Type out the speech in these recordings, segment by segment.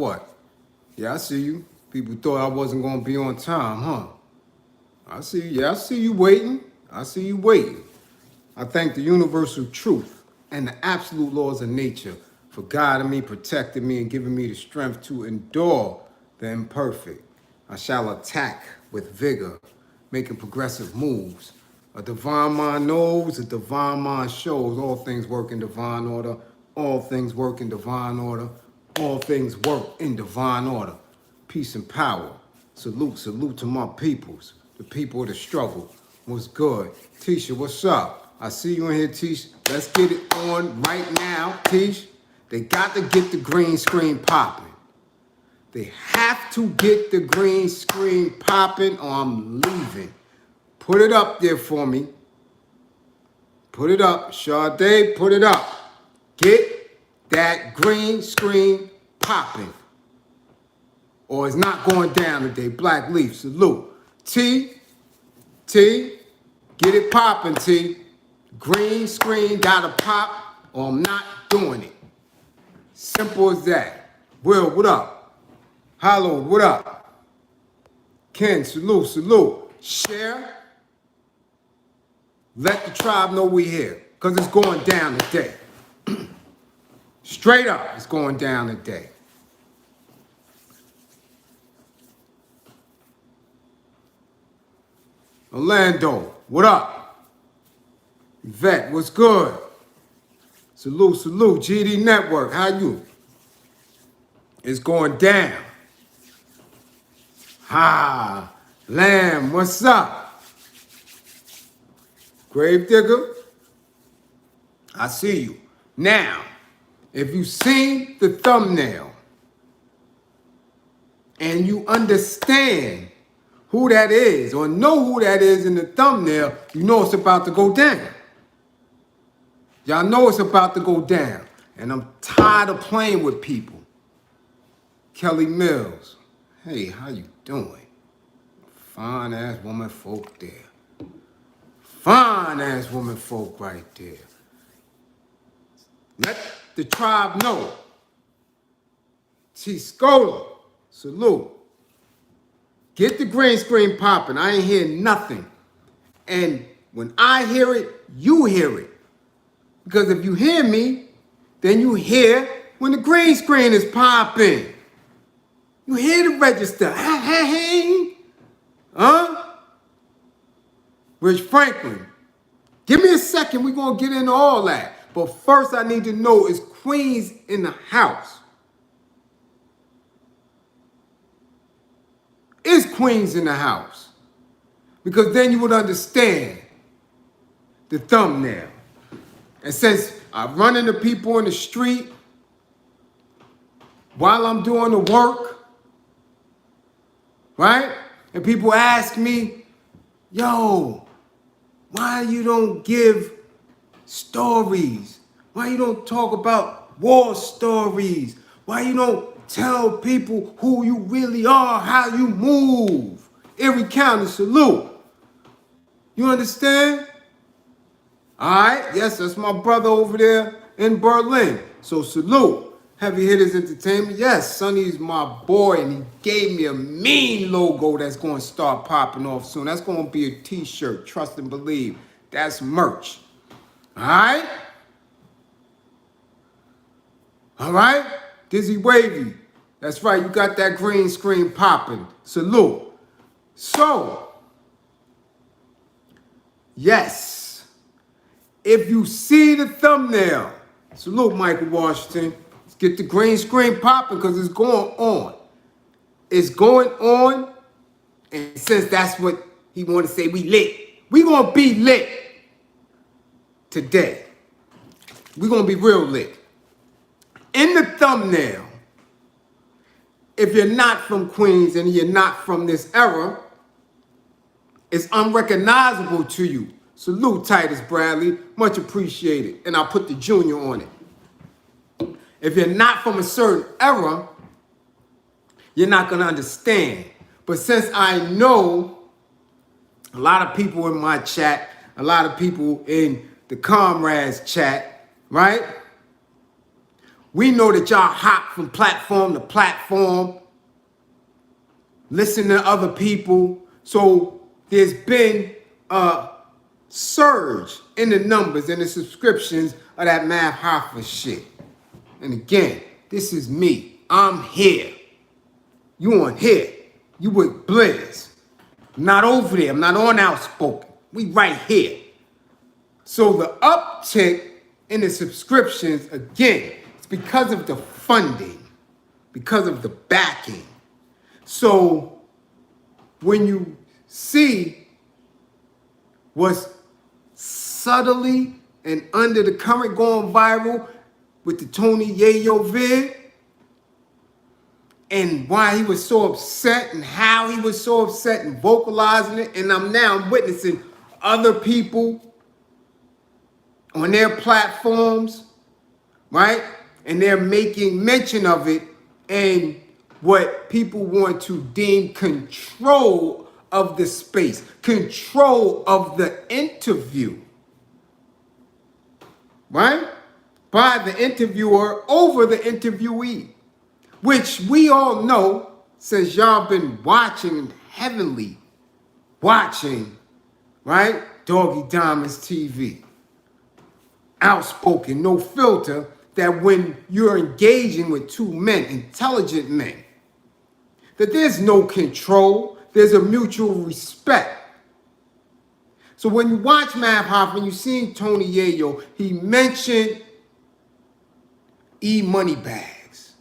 what? Yeah, I see you. People thought I wasn't going to be on time, huh? I see you. Yeah, I see you waiting. I see you waiting. I thank the universal truth and the absolute laws of nature for guiding me, protecting me, and giving me the strength to endure the imperfect. I shall attack with vigor, making progressive moves. A divine mind knows, a divine mind shows. All things work in divine order. All things work in divine order. All things work in divine order. Peace and power. Salute, salute to my peoples, the people of the struggle. What's good? Tisha, what's up? I see you in here, Tish. Let's get it on right now, Tish. They got to get the green screen popping. They have to get the green screen popping or I'm leaving. Put it up there for me. Put it up. Sade, put it up. Get that green screen popping. Or it's not going down today. Black Leaf, salute. T, get it popping, T. Green screen gotta pop or I'm not doing it. Simple as that. Will, what up? Hollow, what up? Ken, salute, salute. Share. Let the tribe know we here. Because it's going down today. Straight up, it's going down today. Orlando, what up? Yvette, what's good? Salute, salute. GD Network, how you? It's going down. Ha, Lamb, what's up? Gravedigger, I see you. Now, if you see the thumbnail and you understand who that is or know who that is in the thumbnail, you know it's about to go down. Y'all know it's about to go down. And I'm tired of playing with people. Kelly Mills, hey, how you doing? Fine ass woman folk there. Fine ass woman folk right there. Let the tribe know. T. Scola, salute. Get the green screen popping. I ain't hear nothing. And when I hear it, you hear it. Because if you hear me, then you hear when the green screen is popping. You hear the register. Huh? Rich Franklin. Give me a second. We're going to get into all that. But first I need to know, is Queens in the house? Is Queens in the house? Because then you would understand the thumbnail. And since I'm running to people in the street while I'm doing the work, right? And people ask me, yo, why you don't give stories? Why you don't talk about war stories? Why you don't tell people who you really are, how you move? Erie County, salute. You understand? All right, yes, that's my brother over there in Berlin. So salute. Heavy Hitters Entertainment. Yes, Sonny's my boy, and he gave me a mean logo that's going to start popping off soon. That's going to be a t-shirt, trust and believe. That's merch. All right? All right? Dizzy Wavy. That's right, you got that green screen popping. Salute. So, yes, if you see the thumbnail, salute Michael Washington. Let's get the green screen popping because it's going on. It's going on, and since that's what he want to say, we lit. We going to be lit today. We going to be real lit. In the thumbnail, if you're not from Queens and you're not from this era, it's unrecognizable to you. Salute, Titus Bradley. Much appreciated. And I'll put the junior on it. If you're not from a certain era, you're not going to understand. But since I know a lot of people in my chat, a lot of people in the comrades chat, right? We know that y'all hop from platform to platform, listen to other people. So there's been a surge in the numbers and the subscriptions of that Math Hoffa shit. And again, this is me. I'm here. You on here. You with Bliz. I'm not over there. I'm not on Outspoken. We right here. So the uptick in the subscriptions, again, it's because of the funding, because of the backing. So when you see what's subtly and under the current going viral with the Tony Yayo vid, and why he was so upset and how he was so upset and vocalizing it, and I'm witnessing other people on their platforms, right? And they're making mention of it and what people want to deem control of the space, control of the interview, right? By the interviewer over the interviewee, which we all know, since y'all been watching heavily, watching, right? Doggy Diamonds TV. Outspoken, no filter, that when you're engaging with two men, intelligent men, that there's no control, there's a mutual respect. So when you watch Math Hoffa, when you see Tony Yayo, he mentioned E-money bags.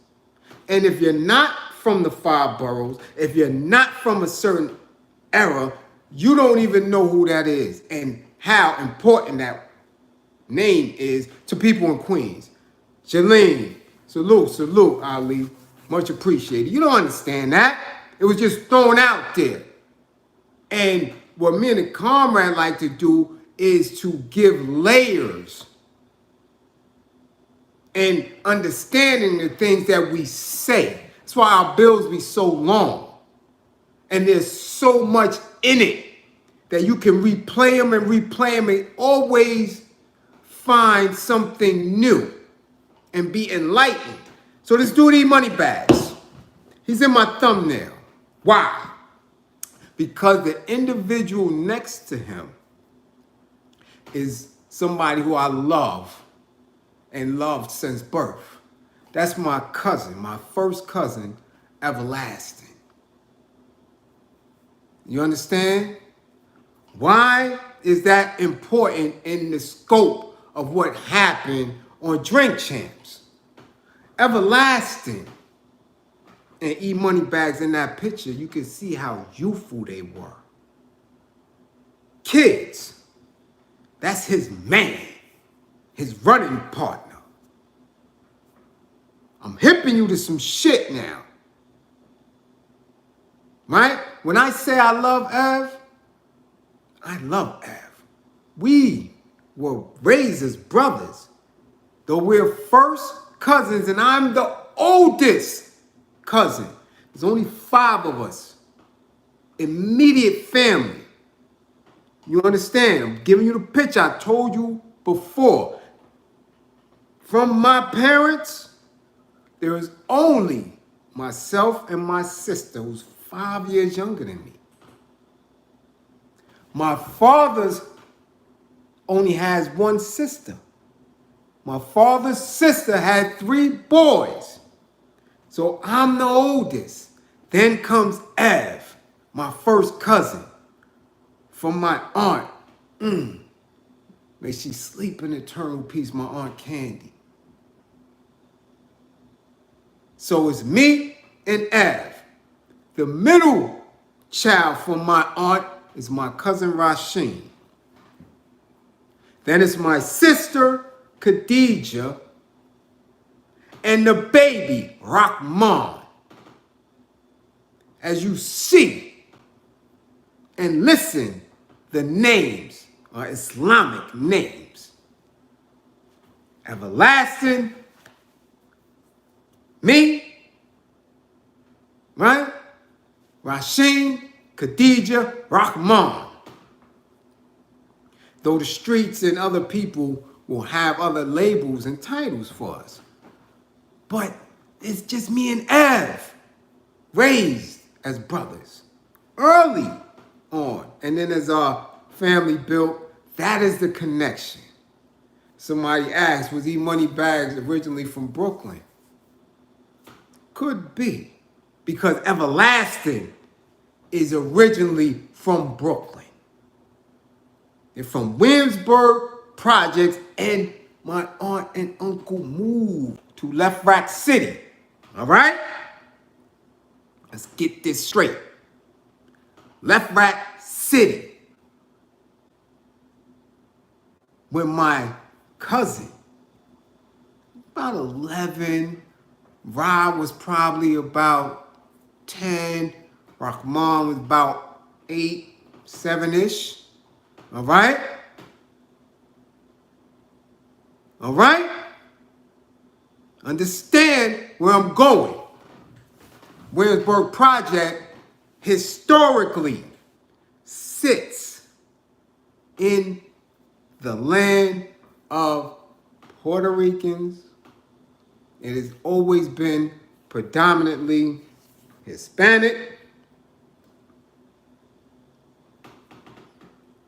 And if you're not from the 5 boroughs, if you're not from a certain era, you don't even know who that is and how important that name is to people in Queens. Shalene, salute, Ali. Much appreciated. You don't understand that. It was just thrown out there. And what me and the comrade like to do is to give layers and understanding the things that we say. That's why our bills be so long. And there's so much in it that you can replay them and always find something new and be enlightened. So this dude eat money bags. He's in my thumbnail. Why? Because the individual next to him is somebody who I love and loved since birth. That's my cousin, my first cousin, Everlasting. You understand? Why is that important in the scope of what happened on Drink Champs? Everlasting and E-money bags in that picture, you can see how youthful they were. Kids, that's his man, his running partner. I'm hipping you to some shit now. Right? When I say I love Ev, I love Ev. We were raised as brothers. Though we're first cousins and I'm the oldest cousin. There's only 5 of us. Immediate family. You understand? I'm giving you the picture I told you before. From my parents, there is only myself and my sister who's 5 years younger than me. My father's only has 1 sister. My father's sister had 3 boys. So I'm the oldest. Then comes Ev, my first cousin, from my aunt. May she sleep in eternal peace, my Aunt Candy. So it's me and Ev. The middle child from my aunt is my cousin Rasheen. Then it's my sister, Khadija, and the baby, Rahman. As you see and listen, the names are Islamic names. Everlasting, me, right? Rasheen, Khadija, Rahman. Though the streets and other people will have other labels and titles for us. But it's just me and Ev, raised as brothers early on. And then as our family built, that is the connection. Somebody asked, was E-Money Bags originally from Brooklyn? Could be, because Everlasting is originally from Brooklyn. They're from Williamsburg Projects, and my aunt and uncle moved to Left Rack City. All right? Let's get this straight. Left Rack City. When my cousin, about 11, Rob was probably about 10, Rahman was about 8, 7-ish. All right? All right? Understand where I'm going. Williamsburg Project historically sits in the land of Puerto Ricans. It has always been predominantly Hispanic,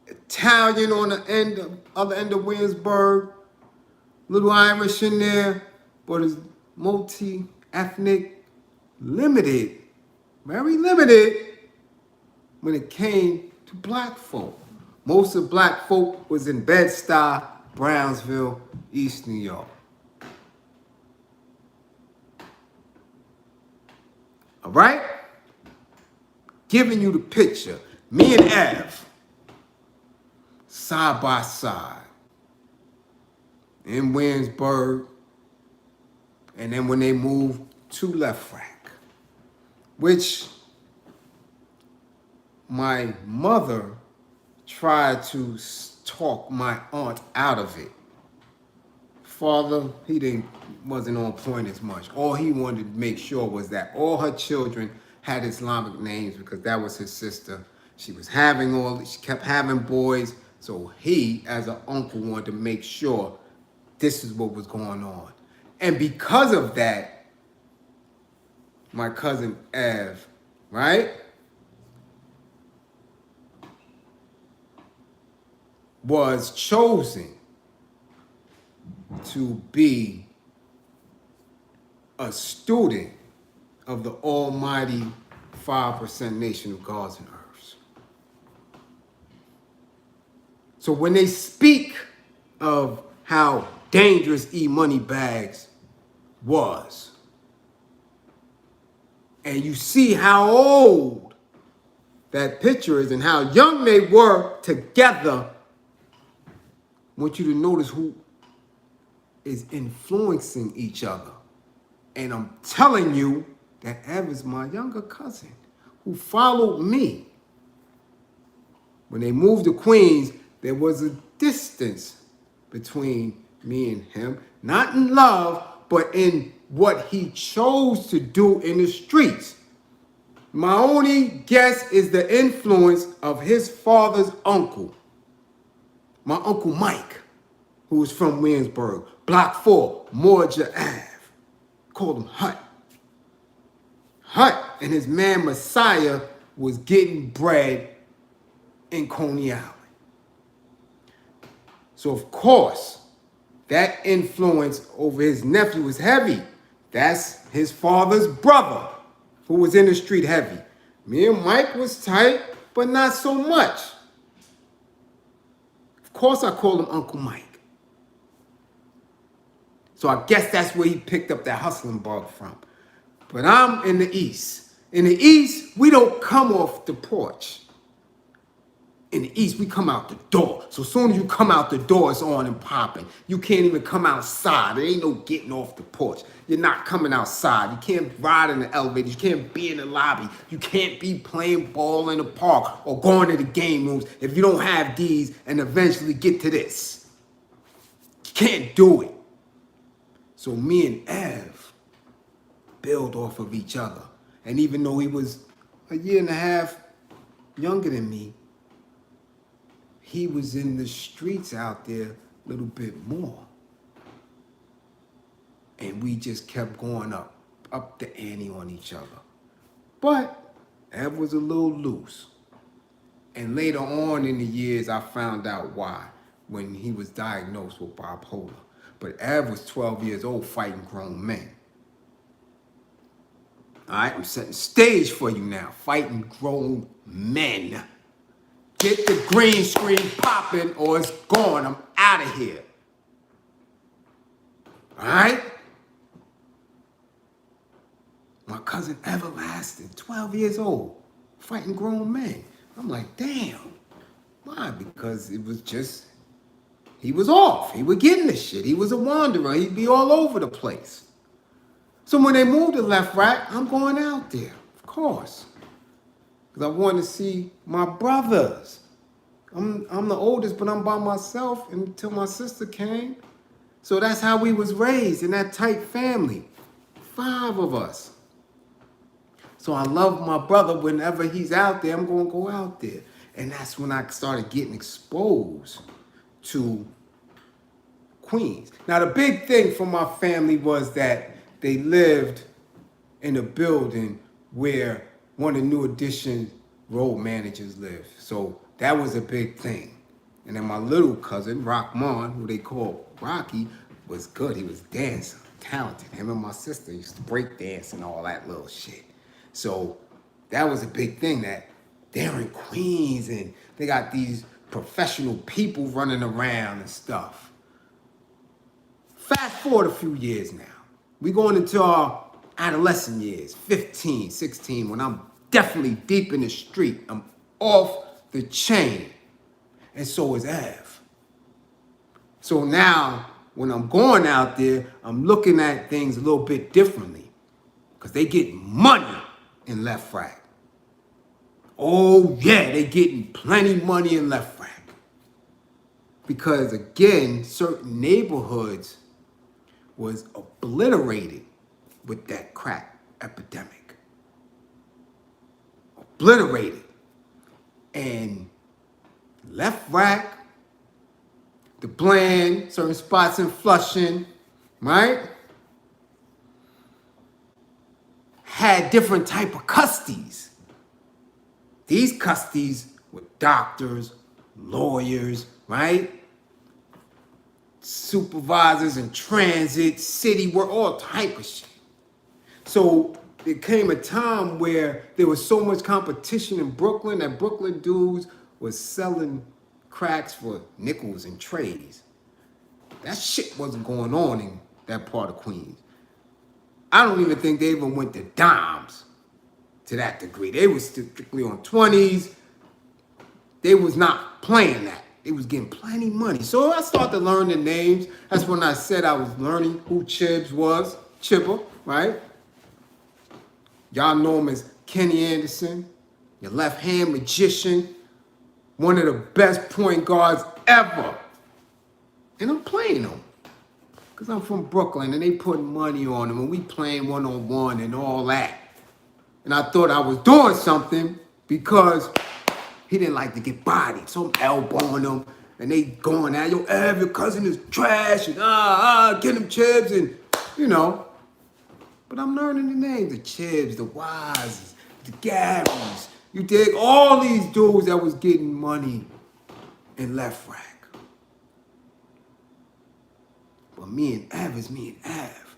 Italian on the other end of Williamsburg, little Irish in there, but it's multi-ethnic, limited, very limited when it came to black folk. Most of black folk was in Bed-Stuy, Brownsville, East New York. All right? Giving you the picture. Me and Ev, side by side, in Williamsburg, and then when they moved to Left Rack, which my mother tried to talk my aunt out of it. Father, he wasn't on point as much. All he wanted to make sure was that all her children had Islamic names because that was his sister. She kept having boys. So he, as an uncle, wanted to make sure this is what was going on. And because of that, my cousin Ev, right, was chosen to be a student of the almighty 5% nation of gods and earths. So when they speak of how dangerous E-Money Bags was, and you see how old that picture is and how young they were together, I want you to notice who is influencing each other. And I'm telling you that Ev is my younger cousin who followed me. When they moved to Queens, there was a distance between me and him, not in love, but in what he chose to do in the streets. My only guess is the influence of his father's uncle, my Uncle Mike, who was from Williamsburg, Block 4, Morja Ave. Called him Hut. Hut and his man Messiah was getting bread in Coney Island. So of course, that influence over his nephew was heavy. That's his father's brother who was in the street heavy. Me and Mike was tight, but not so much. Of course I called him Uncle Mike. So I guess that's where he picked up that hustling bug from. But I'm in the East. In the East, we don't come off the porch. In the East, we come out the door. So as soon as you come out the door, it's on and popping. You can't even come outside. There ain't no getting off the porch. You're not coming outside. You can't ride in the elevator. You can't be in the lobby. You can't be playing ball in the park or going to the game rooms if you don't have these and eventually get to this. You can't do it. So me and Ev build off of each other. And even though he was a year and a half younger than me, he was in the streets out there a little bit more. And we just kept going up the ante on each other. But Ev was a little loose. And later on in the years, I found out why when he was diagnosed with bipolar. But Ev was 12 years old fighting grown men. All right, I'm setting stage for you now. Fighting grown men. Get the green screen popping or it's gone. I'm out of here. All right? My cousin Everlasting, 12 years old, fighting grown men. I'm like, damn. Why? Because it was just, he was off. He was getting the shit. He was a wanderer. He'd be all over the place. So when they moved to Left Rack, I'm going out there, of course. Because I wanted to see my brothers. I'm the oldest, but I'm by myself until my sister came. So that's how we was raised in that tight family. 5 of us. So I love my brother. Whenever he's out there, I'm going to go out there. And that's when I started getting exposed to Queens. Now, the big thing for my family was that they lived in a building where one of New Edition road managers lived. So that was a big thing. And then my little cousin, Rockmon, who they call Rocky, was good. He was dancing, talented. Him and my sister used to break dance and all that little shit. So that was a big thing, that they're in Queens and they got these professional people running around and stuff. Fast forward a few years now. We going into our adolescent years, 15, 16, when I'm definitely deep in the street. I'm off the chain. And so is Av. So now, when I'm going out there, I'm looking at things a little bit differently. Because they get money in Left Rack. Oh yeah, they getting plenty money in Left Rack. Because again, certain neighborhoods was obliterated with that crack epidemic. Obliterated. And Left Rack, theblan, certain spots in Flushing, right? Had different type of custodies. These custodies were doctors, lawyers, right? Supervisors in transit, city work, all type of shit. So there came a time where there was so much competition in Brooklyn that Brooklyn dudes was selling cracks for nickels and trays. That shit wasn't going on in that part of Queens. I don't even think they even went to dimes to that degree. They was strictly on 20s. They was not playing that. They was getting plenty money. So I started to learn the names. That's when I said I was learning who Chibs was. Chipper, right? Y'all know him as Kenny Anderson, your left-hand magician, one of the best point guards ever. And I'm playing him. Because I'm from Brooklyn and they putting money on him and we playing one-on-one and all that. And I thought I was doing something because he didn't like to get bodied. So I'm elbowing him and they going at, yo, Ev, your cousin is trash and get him Chibs and, you know. But I'm learning the names, the Chibs, the Wises, the Garys. You dig? All these dudes that was getting money in Left Rack. But me and Ev is me and Ev.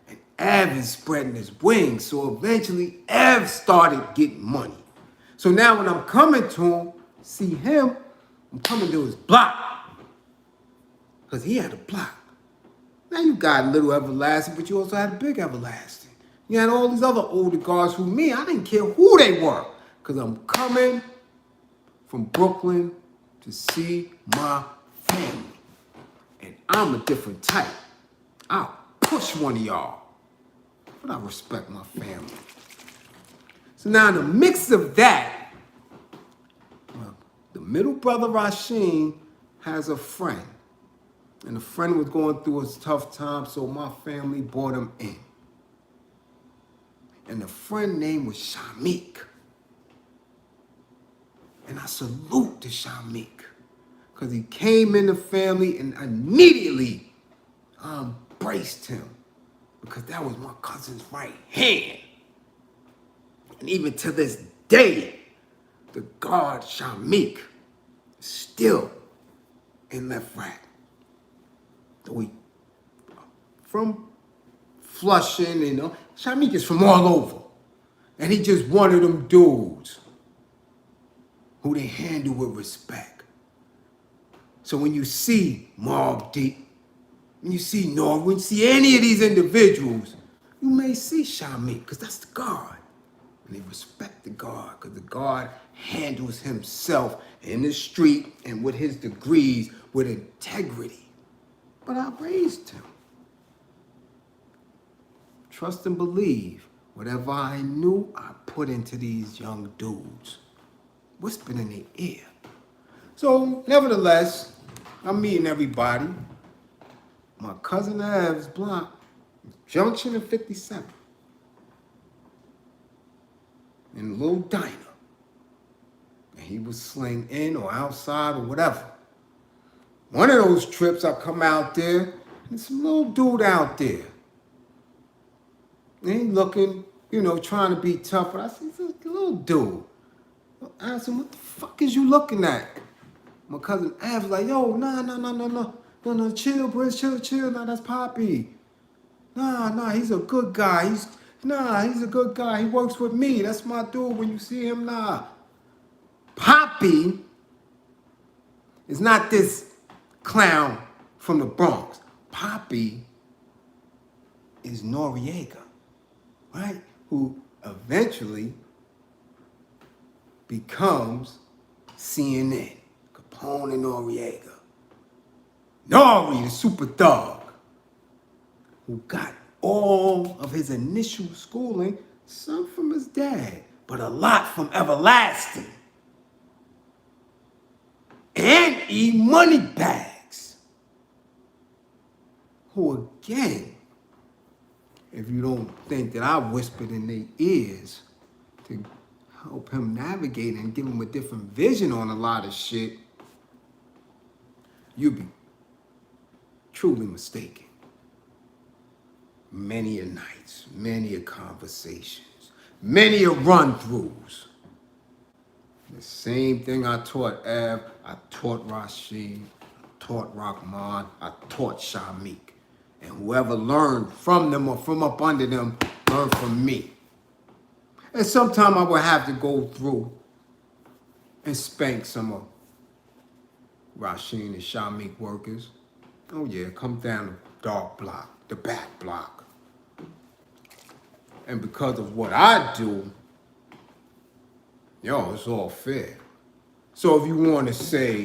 And Ev is spreading his wings. So eventually, Ev started getting money. So now when I'm coming to him, see him, I'm coming to his block. Because he had a block. Now you got Little Everlasting, but you also had a Big Everlasting. You had all these other older guards who me, I didn't care who they were. Because I'm coming from Brooklyn to see my family. And I'm a different type. I'll push one of y'all. But I respect my family. So now in the mix of that, the middle brother Rasheen has a friend. And the friend was going through a tough time, so my family brought him in. And the friend name was Shamik. And I salute to Shamik. Because he came in the family and immediately embraced him. because that was my cousin's right hand. And even to this day, the guard Shamik is still in left rack. So he from Flushing, you know, Shamik is from all over. And he just one of them dudes who they handle with respect. So when you see Mobb Deep, when you see Nore, when you see any of these individuals, you may see Shamik, because that's the guard. And they respect the guard, because the guard handles himself in the street and with his degrees with integrity. But I raised him. Trust and believe. Whatever I knew, I put into these young dudes. Whispered in their ear. So, nevertheless, I'm meeting everybody. My cousin Ev's block, Junction and 57. In a little diner. And he would sling in or outside or whatever. One of those trips, I come out there, and there's some little dude out there. And he looking, you know, trying to be tough. But I said, it's a little dude. I asked him, what the fuck is you looking at? My cousin Av was like, yo, no, chill, Bliz, chill, nah, that's Poppy. Nah, he's a good guy. He's a good guy. He works with me. That's my dude. When you see him, nah. Poppy is not this clown from the Bronx. Poppy is Noriega, right? Who eventually becomes CNN, Capone and Noriega. Nori, the super thug, who got all of his initial schooling, some from his dad, but a lot from Everlasting. And E Moneybags, who again, if you don't think that I whispered in their ears to help him navigate and give him a different vision on a lot of shit, you'd be truly mistaken. Many a nights, many a conversations, many a run-throughs. The same thing I taught Ev, I taught Rashid, I taught Rahman, I taught Shamik. And whoever learned from them or from up under them, learned from me. And sometimes I would have to go through and spank some of Rashid and Shamik workers. Oh yeah, come down the dark block, the back block. And because of what I do, yo, it's all fair. So if you want to say,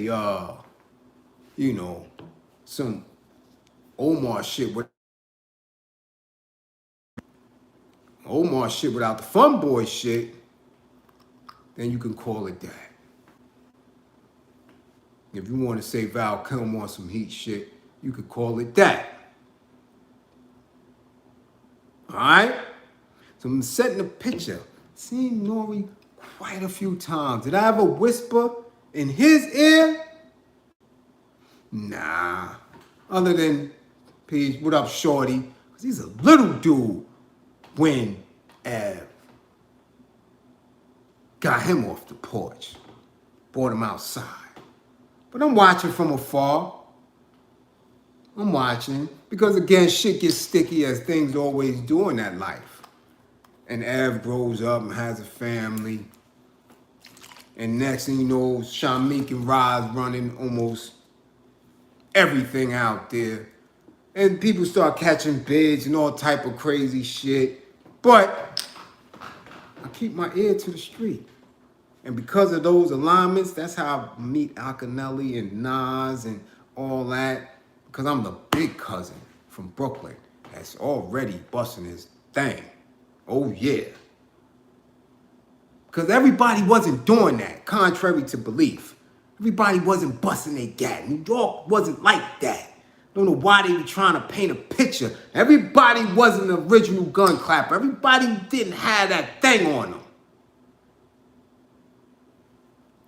you know, some Omar shit without the fun boy shit, then you can call it that. If you want to say Val Kilmer some heat shit, you could call it that. All right? So I'm setting the picture. Seen Nori quite a few times. Did I ever whisper in his ear? Nah. Other than, Peace, what up, shorty? Because he's a little dude when Av got him off the porch. Brought him outside. But I'm watching from afar. I'm watching. Because again, shit gets sticky as things always do in that life. And Av grows up and has a family. And next thing you know, Shamik and Roz running almost everything out there. And people start catching bids and all type of crazy shit. But I keep my ear to the street. And because of those alignments, that's how I meet Alcanelli and Nas and all that. Because I'm the big cousin from Brooklyn that's already busting his thing. Oh, yeah. Because everybody wasn't doing that, contrary to belief. Everybody wasn't busting their gat. New York wasn't like that. Don't know why they were trying to paint a picture. Everybody wasn't an original gun clapper. Everybody didn't have that thing on them.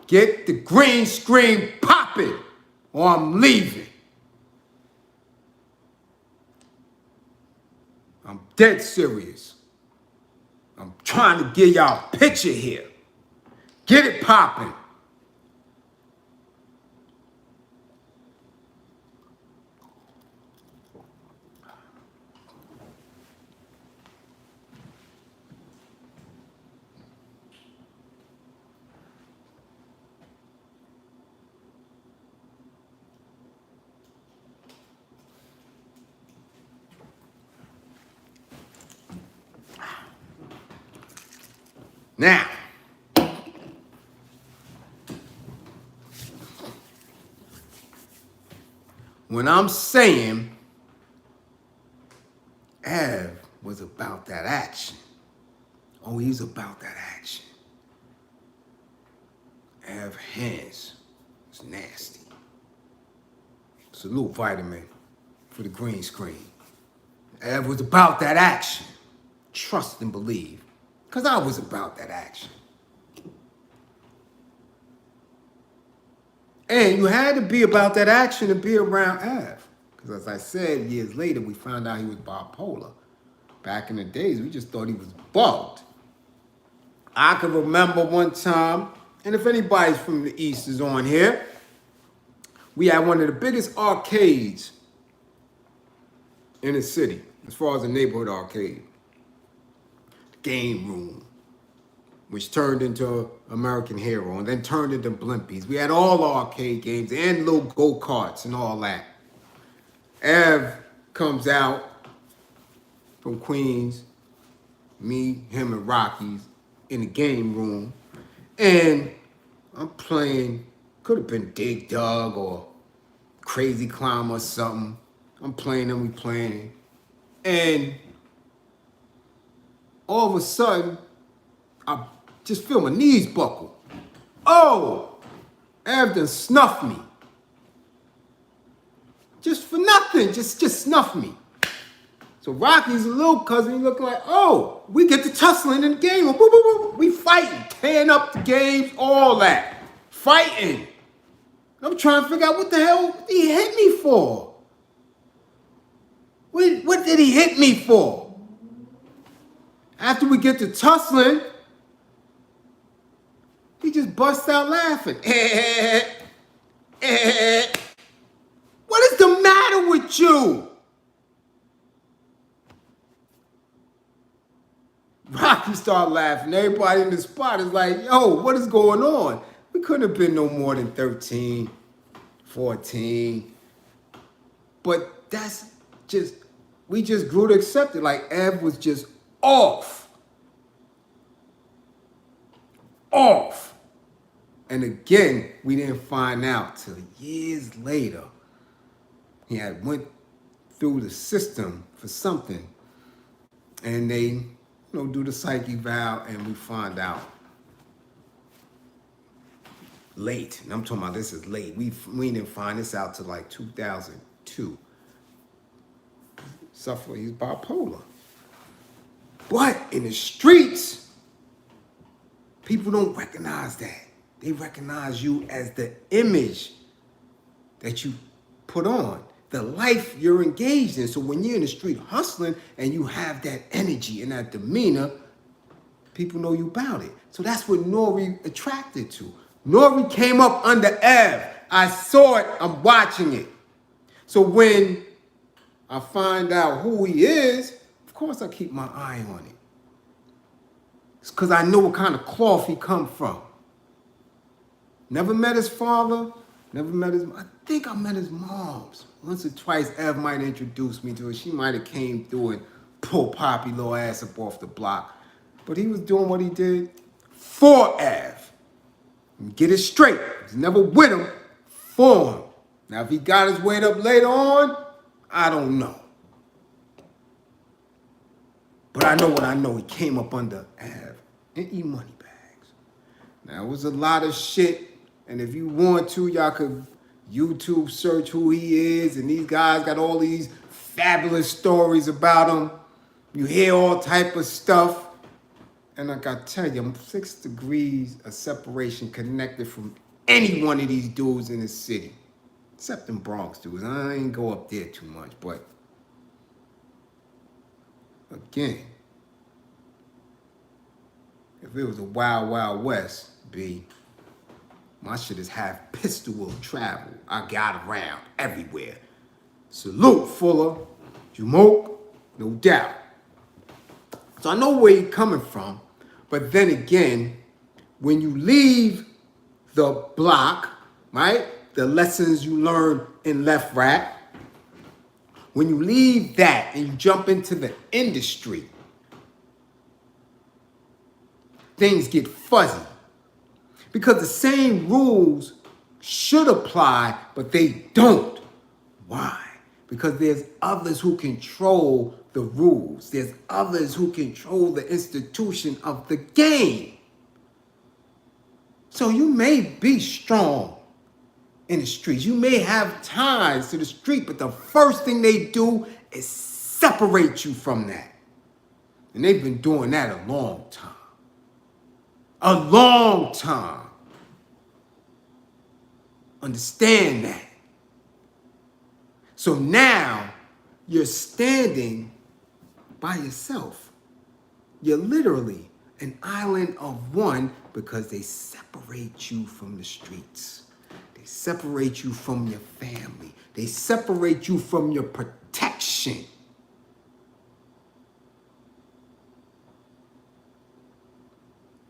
Get the green screen popping or I'm leaving. I'm Dead serious. I'm trying to give y'all a picture here. Get it popping. Now, when I'm saying Av was about that action, oh, he's about that action. Av hands was nasty. Salute vitamin for the green screen. Av was about that action. Trust and believe. Because I was about that action. And you had to be about that action to be around Av. Because as I said, years later, we found out he was bipolar. Back in the days, we just thought he was bugged. I can remember one time, and if anybody's from the East is on here, we had one of the biggest arcades in the city, as far as a neighborhood arcade. Game room, which turned into American Hero, and then turned into Blimpies. We had all arcade games and little go-karts and all that. Av comes out from Queens, me, him, and Rockies in the game room, and I'm playing, could have been Dig Dug or Crazy Clown or something. I'm playing and we playing, and all of a sudden, I just feel my knees buckle. Oh, Av done snuffed me. Just for nothing, just snuffed me. So Rocky's a little cousin, he looking like, oh, we get to tussling in the game. We fighting, tearing up the games, all that. Fighting. I'm trying to figure out what the hell he hit me for. What did he hit me for? After we get to tussling, he just busts out laughing. What is the matter with you? Rocky started laughing. Everybody in the spot is like, yo, what is going on? We couldn't have been no more than 13, 14. But that's just, we just grew to accept it. Like, Av was just off. Off. And again, we didn't find out till years later. He had went through the system for something. And they, do the psyche eval, and we find out late. And I'm talking about this is late. We didn't find this out till like 2002. He's bipolar. But in the streets, people don't recognize that. They recognize you as the image that you put on, the life you're engaged in. So when you're in the street hustling and you have that energy and that demeanor, people know you about it. So that's what Nore attracted to. Nore came up under Av. I saw it, I'm watching it. So when I find out who he is, of course I keep my eye on it. It's because I know what kind of cloth he come from. Never met his father, never met his, I think I met his mom's. Once or twice, Ev might introduce me to her. She might have came through and pulled Poppy little ass up off the block. But he was doing what he did for Av. Get it straight. He's never with him, for him. Now, if he got his weight up later on, I don't know. But I know what I know. He came up under Av and E-Money bags. Now, it was a lot of shit. And if you want to, y'all could YouTube search who he is. And these guys got all these fabulous stories about him. You hear all type of stuff. And like I tell you, I'm 6 degrees of separation connected from any one of these dudes in the city. Except them Bronx dudes. I ain't go up there too much, but Again, if it was a wild, wild west, my shit is half pistol of travel. I got around everywhere. Salute, Fuller. Jamoke, no doubt. So I know where you're coming from, but then again, when you leave the block, right? The lessons you learn in left rat, when you leave that and you jump into the industry, things get fuzzy. Because the same rules should apply, but they don't. Why? Because there's others who control the rules. There's others who control the institution of the game. So you may be strong in the streets. You may have ties to the street, but the first thing they do is separate you from that. And they've been doing that a long time. A long time. Understand that. So now you're standing by yourself. You're literally an island of one because they separate you from the streets. They separate you from your family. They separate you from your protection.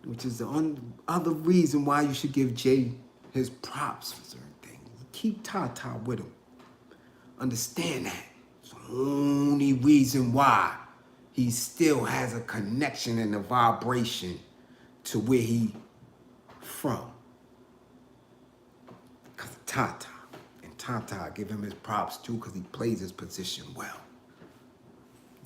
Which is the other reason why you should give Jay his props for certain things. Keep Tata with him. Understand that. It's the only reason why he still has a connection and a vibration to where he from. Because of Tata. And Tata, give him his props too because he plays his position well.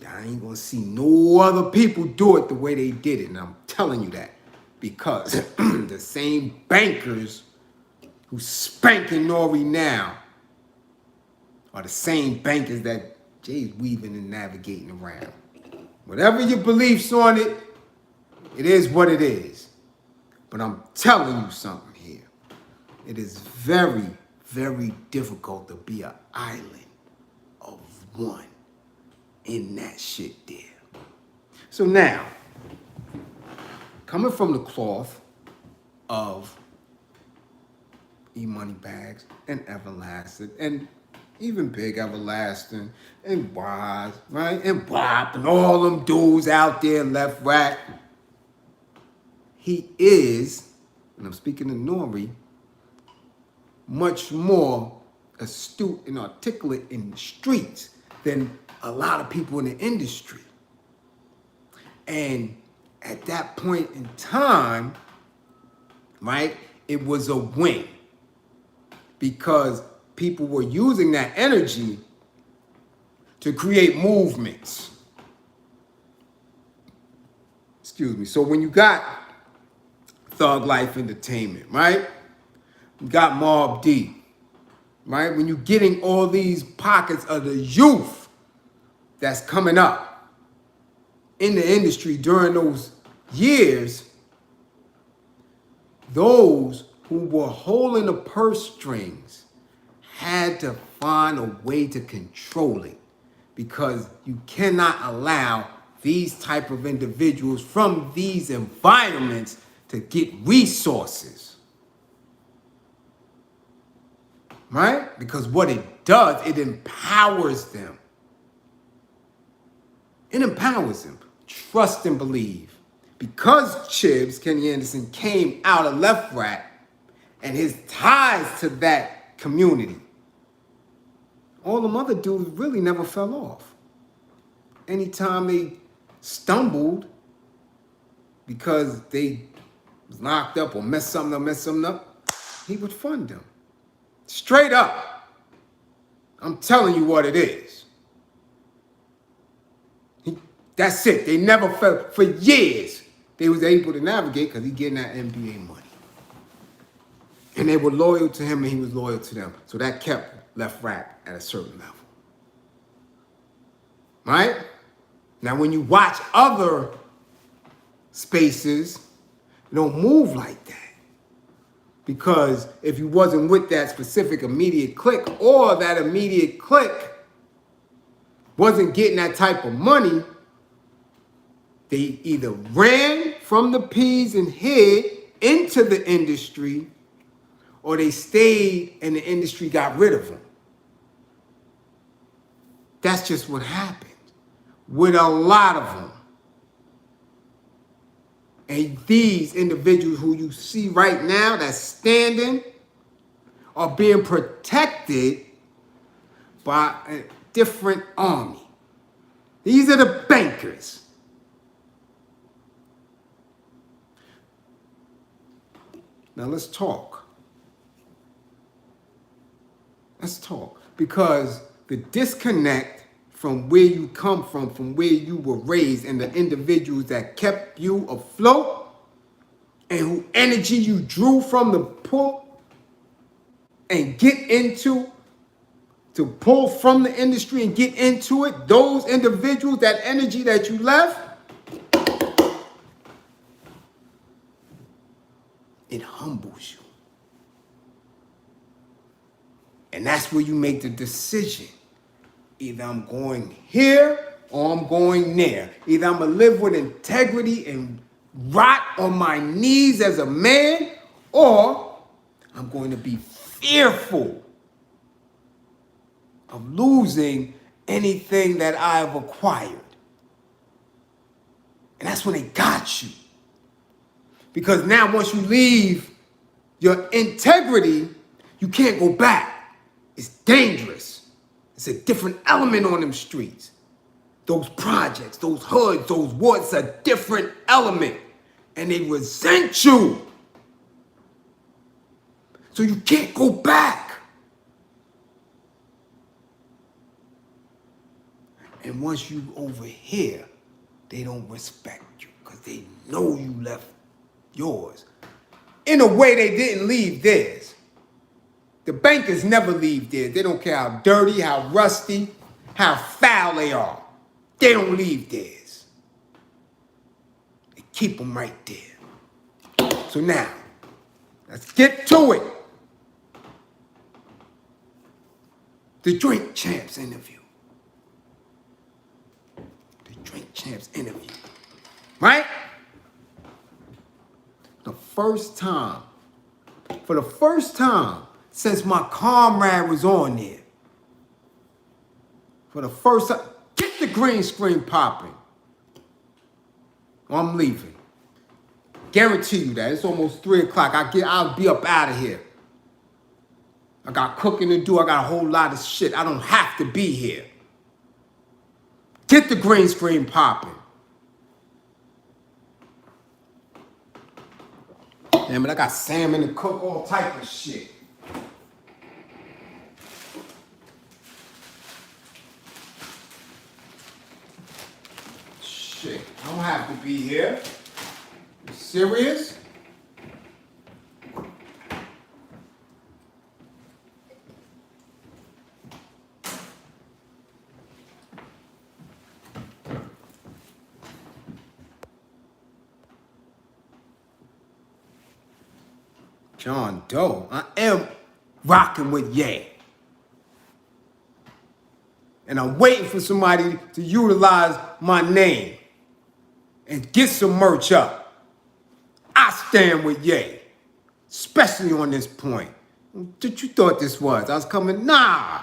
I ain't gonna see no other people do it the way they did it. And I'm telling you that. Because the same bankers who spanking Nore now are the same bankers that Jay's weaving and navigating around. Whatever your beliefs on it, it is what it is. But I'm telling you something here. It is very, very difficult to be an island of one in that shit there. So now, coming from the cloth of E-Money Bags and Everlasting and even Big Everlasting and Wise, right? And Bop and all them dudes out there left right. He is, and I'm speaking to Nore, much more astute and articulate in the streets than a lot of people in the industry. And at that point in time, right, it was a win because people were using that energy to create movements. Excuse me. So when you got Thug Life Entertainment, right? You got Mobb D, right? When you're getting all these pockets of the youth that's coming up in the industry during those years, those who were holding the purse strings had to find a way to control it because you cannot allow these type of individuals from these environments to get resources. Right? Because what it does, it empowers them. It empowers them. Trust and believe. Because Chibs, Kenny Anderson, came out of Left Rat and his ties to that community, all them other dudes really never fell off. Anytime they stumbled because they was locked up or messed something up, he would fund them. Straight up. I'm telling you what it is. That's it. They never fell. For years, they was able to navigate because he getting that NBA money. And they were loyal to him and he was loyal to them. So that kept Left Rat at a certain level. Right? Now, when you watch other spaces, it don't move like that. Because if you wasn't with that specific immediate click or that immediate click wasn't getting that type of money, They either ran from the P's and hid into the industry, or they stayed and the industry got rid of them. That's just what happened with a lot of them. And these individuals who you see right now that's standing are being protected by a different army. These are the bankers. Now let's talk. Let's talk. Because the disconnect from where you come from where you were raised, and the individuals that kept you afloat, and who energy you drew from the pull and get into, to pull from the industry and get into it, those individuals, that energy that you left, it humbles you. And that's where you make the decision. Either I'm going here or I'm going there. Either I'm going to live with integrity and rot on my knees as a man, or I'm going to be fearful of losing anything that I've acquired. And that's when they got you. Because now once you leave your integrity, you can't go back. It's dangerous. It's a different element on them streets. Those projects, those hoods, those woods, a different element. And they resent you. So you can't go back. And once you over here, they don't respect you because they know you left yours. In a way, they didn't leave theirs. The bankers never leave theirs. They don't care how dirty, how rusty, how foul they are. They don't leave theirs. They keep them right there. So now, let's get to it. The Drink Champs interview. The Drink Champs interview. Right? For the first time since my comrade was on there, for the first time, get the green screen popping. I'm leaving. Guarantee you that. It's almost 3 o'clock. I'll be up out of here. I got cooking to do. I got a whole lot of shit. I don't have to be here. Get the green screen popping. Damn it, I got salmon to cook, all type of shit. Shit, I don't have to be here. You serious? John Doe, I am rocking with Ye. And I'm waiting for somebody to utilize my name and get some merch up. I stand with Ye, especially on this point. What you thought this was? I was coming, nah.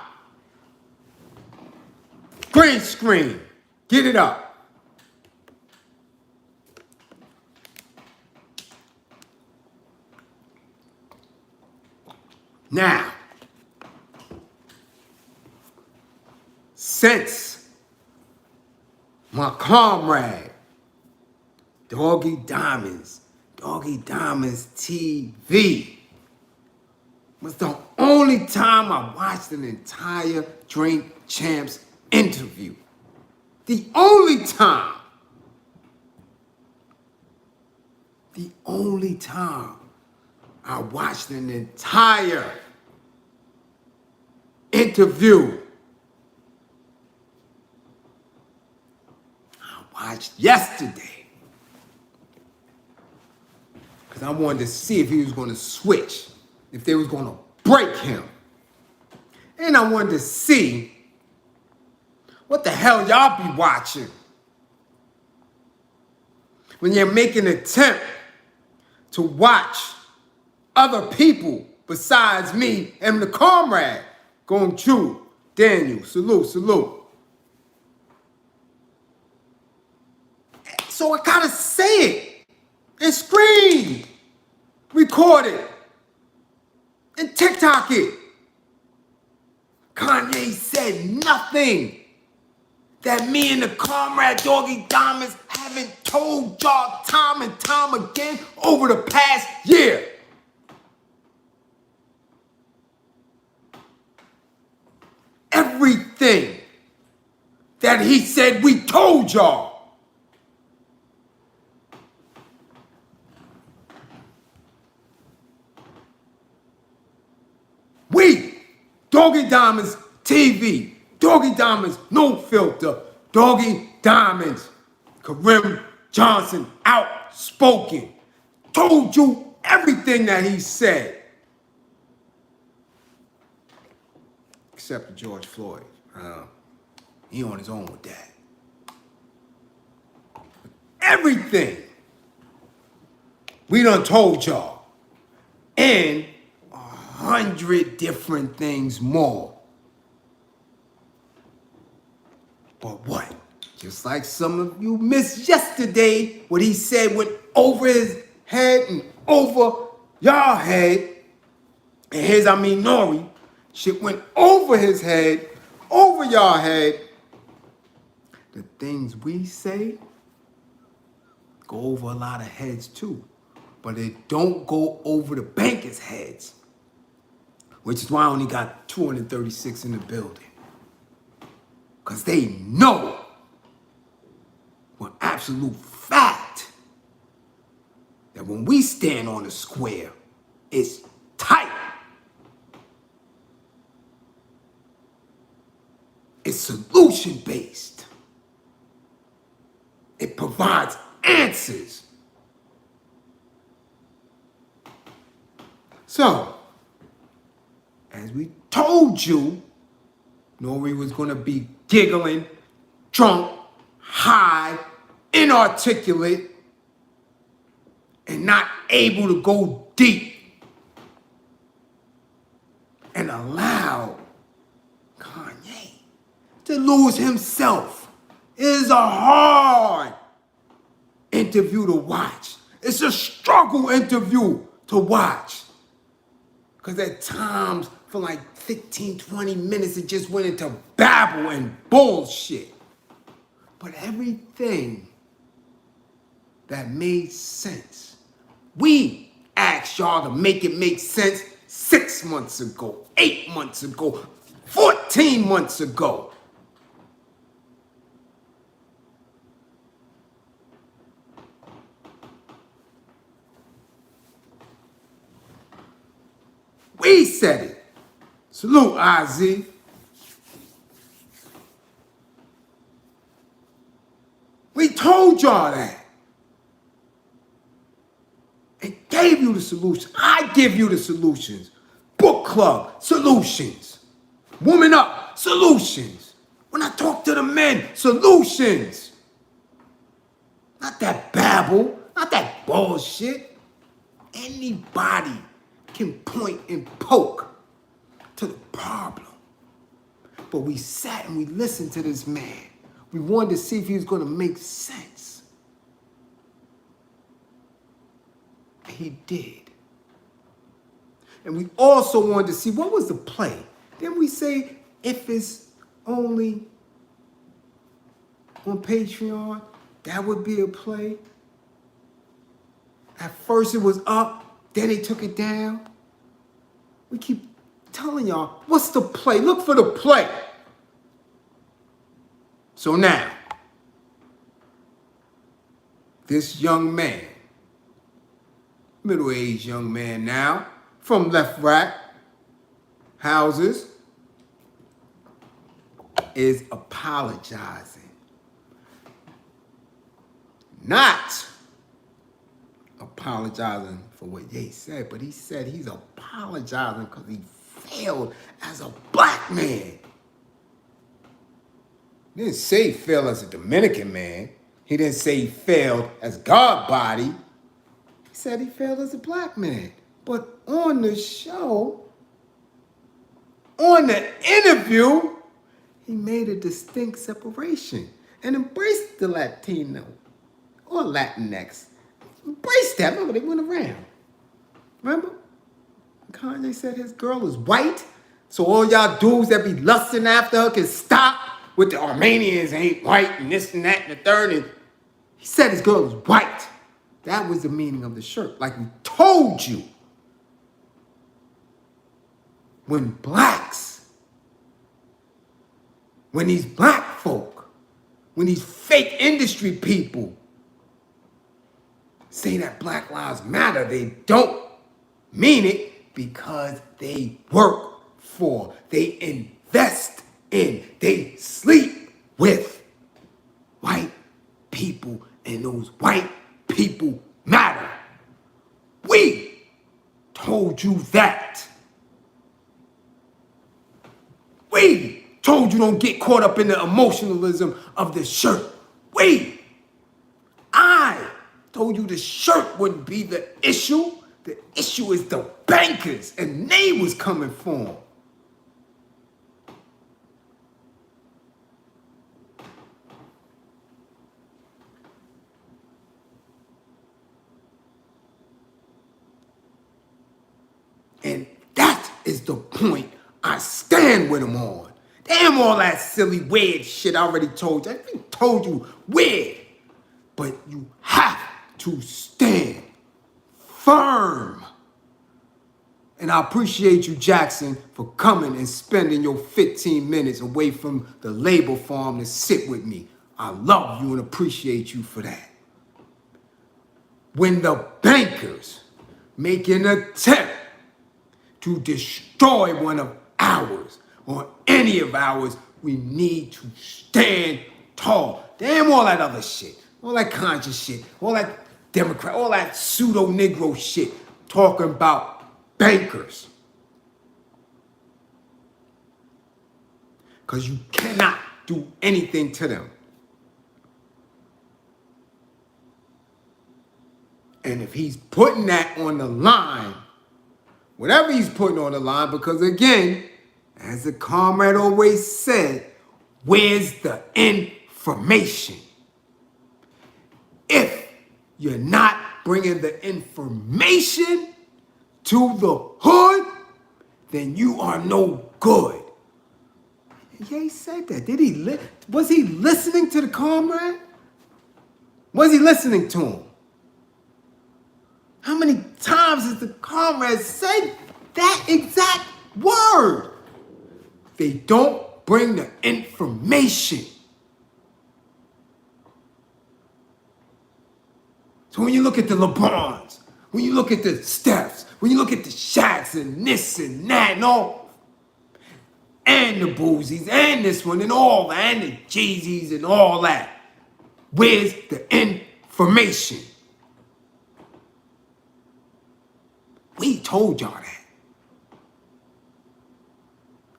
Green screen, get it up. Now, since my comrade, Doggy Diamonds TV, was the only time I watched an entire Drink Champs interview. The only time. The only time I watched an entire interview. I watched yesterday because I wanted to see if he was going to switch, if they was going to break him. And I wanted to see what the hell y'all be watching. when you make an attempt to watch other people besides me and the comrade going through. Daniel, salute. So I gotta say it and scream, record it, and TikTok it. Kanye said nothing that me and the comrade Doggy Diamonds haven't told y'all time and time again over the past year. Everything that he said we told y'all. We, Doggy Diamonds TV, Doggy Diamonds No Filter, Doggy Diamonds, Karim Johnson Outspoken, told you everything that he said. Except for George Floyd. He on his own with that. Everything we done told y'all. And 100 different things more. But what? Just like some of you missed yesterday, what he said went over his head and over y'all head. And his, I mean Nore. Shit went over his head, over y'all head. The things we say go over a lot of heads too. But it don't go over the bankers' heads. Which is why I only got 236 in the building. Because they know for absolute fact that when we stand on the square, it's tight. It's solution-based. It provides answers. So, as we told you, Nore was going to be giggling, drunk, high, inarticulate, and not able to go deep. And allow Kanye to lose himself. It is a hard interview to watch. It's a struggle interview to watch. Because at times, for like 15, 20 minutes, it just went into babble and bullshit. But everything that made sense, we asked y'all to make it make sense 6 months ago, 8 months ago, 14 months ago. We said it. Salute, IZ. We told y'all that. And gave you the solution. I give you the solutions. Book club, solutions. Woman up, solutions. When I talk to the men, solutions. Not that babble, not that bullshit. Anybody can point and poke to the problem. But we sat and we listened to this man. We wanted to see if he was going to make sense. And he did. And we also wanted to see what was the play. Then we say if it's only on Patreon, that would be a play. At first it was up, then they took it down. We keep telling y'all, what's the play? Look for the play. So now, this young man, middle-aged young man now, from Left Rack houses, is apologizing. Not apologizing for what Ye said, but he said he's apologizing because he failed as a black man. He didn't say he failed as a Dominican man. He didn't say he failed as God body. He said he failed as a black man. But on the show, on the interview, he made a distinct separation and embraced the Latino or Latinx. Embraced that. Remember, they went around. Remember? Kanye said his girl is white, so all y'all dudes that be lusting after her can stop with the Armenians ain't white and this and that and the third. And he said his girl is white. That was the meaning of the shirt. Like we told you. When blacks, when these black folk, when these fake industry people say that Black Lives Matter, they don't mean it because they work for, they invest in, they sleep with white people, and those white people matter. We told you that. We told you don't get caught up in the emotionalism of the shirt. I told you the shirt wouldn't be the issue. The issue is the bankers, and they was coming for him. And that is the point I stand with him on. Damn all that silly, weird shit I already told you. I already told you weird. But you have to stand firm. And I appreciate you, Jackson, for coming and spending your 15 minutes away from the labor farm to sit with me. I love you and appreciate you for that. When the bankers make an attempt to destroy one of ours or any of ours, we need to stand tall. Damn all that other shit, all that conscious shit, all that Democrat, all that pseudo-Negro shit, talking about bankers. Because you cannot do anything to them. And if he's putting that on the line, whatever he's putting on the line, because again, as the comrade always said, where's the information? If you're not bringing the information to the hood, then you are no good. Yeah, he said that. Did he? Was he listening to the comrade? Was he listening to him? How many times has the comrade said that exact word? They don't bring the information. So when you look at the LeBrons, when you look at the Stephs, when you look at the Shaqs and this and that and all, and the Boozies and this one and all that, and the Jeezys and all that, where's the information? We told y'all that.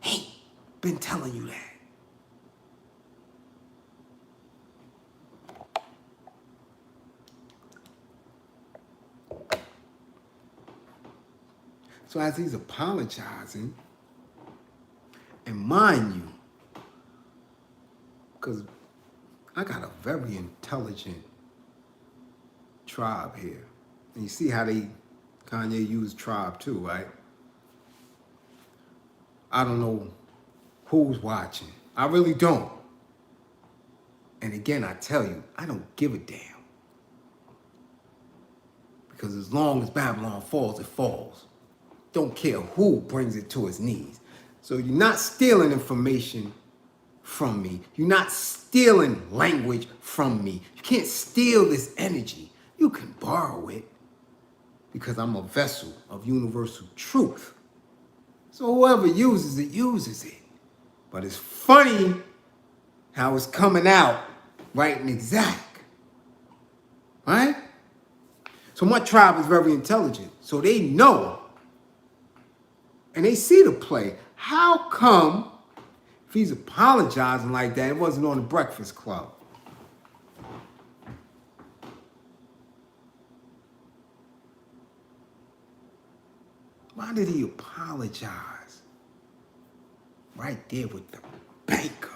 Hey, been telling you that. So as he's apologizing, and mind you, because I got a very intelligent tribe here. And you see how Kanye used tribe too, right? I don't know who's watching. I really don't. And again, I tell you, I don't give a damn. Because as long as Babylon falls, it falls. Don't care who brings it to its knees. So you're not stealing information from me. You're not stealing language from me. You can't steal this energy. You can borrow it because I'm a vessel of universal truth. So whoever uses it, uses it. But it's funny how it's coming out right and exact. Right? So my tribe is very intelligent. So they know and they see the play. How come if he's apologizing like that, it wasn't on the Breakfast Club? Why did he apologize? Right there with the banker,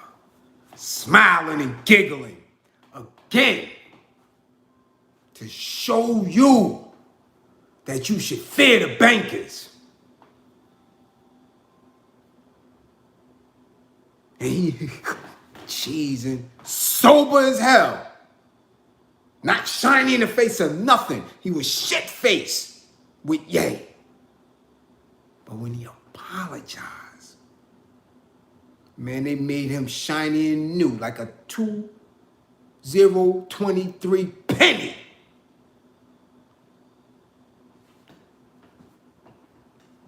smiling and giggling again to show you that you should fear the bankers. And he cheesing, sober as hell. Not shiny in the face of nothing. He was shit-faced with Ye. But when he apologized, man, they made him shiny and new like a 2023 penny.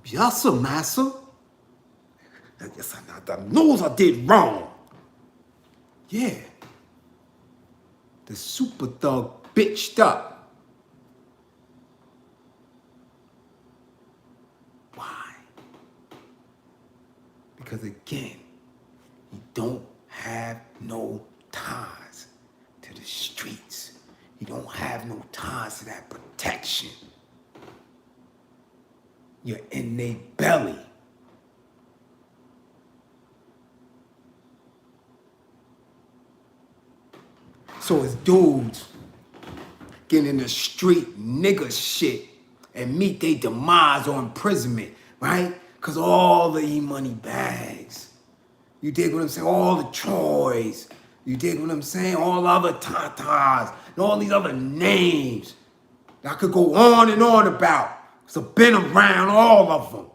Yes, sir, massa. Yes, I knows I did wrong. Yeah. The super thug bitched up. Why? Because again, he don't have no ties to the streets. He don't have no ties to that protection. You're in their belly. So it's dudes getting in the street nigga shit and meet their demise or imprisonment, right? Because all the E-money bags. You dig what I'm saying? All the Troys. You dig what I'm saying? All the other Tatas and all these other names that I could go on and on about. So been around all of them.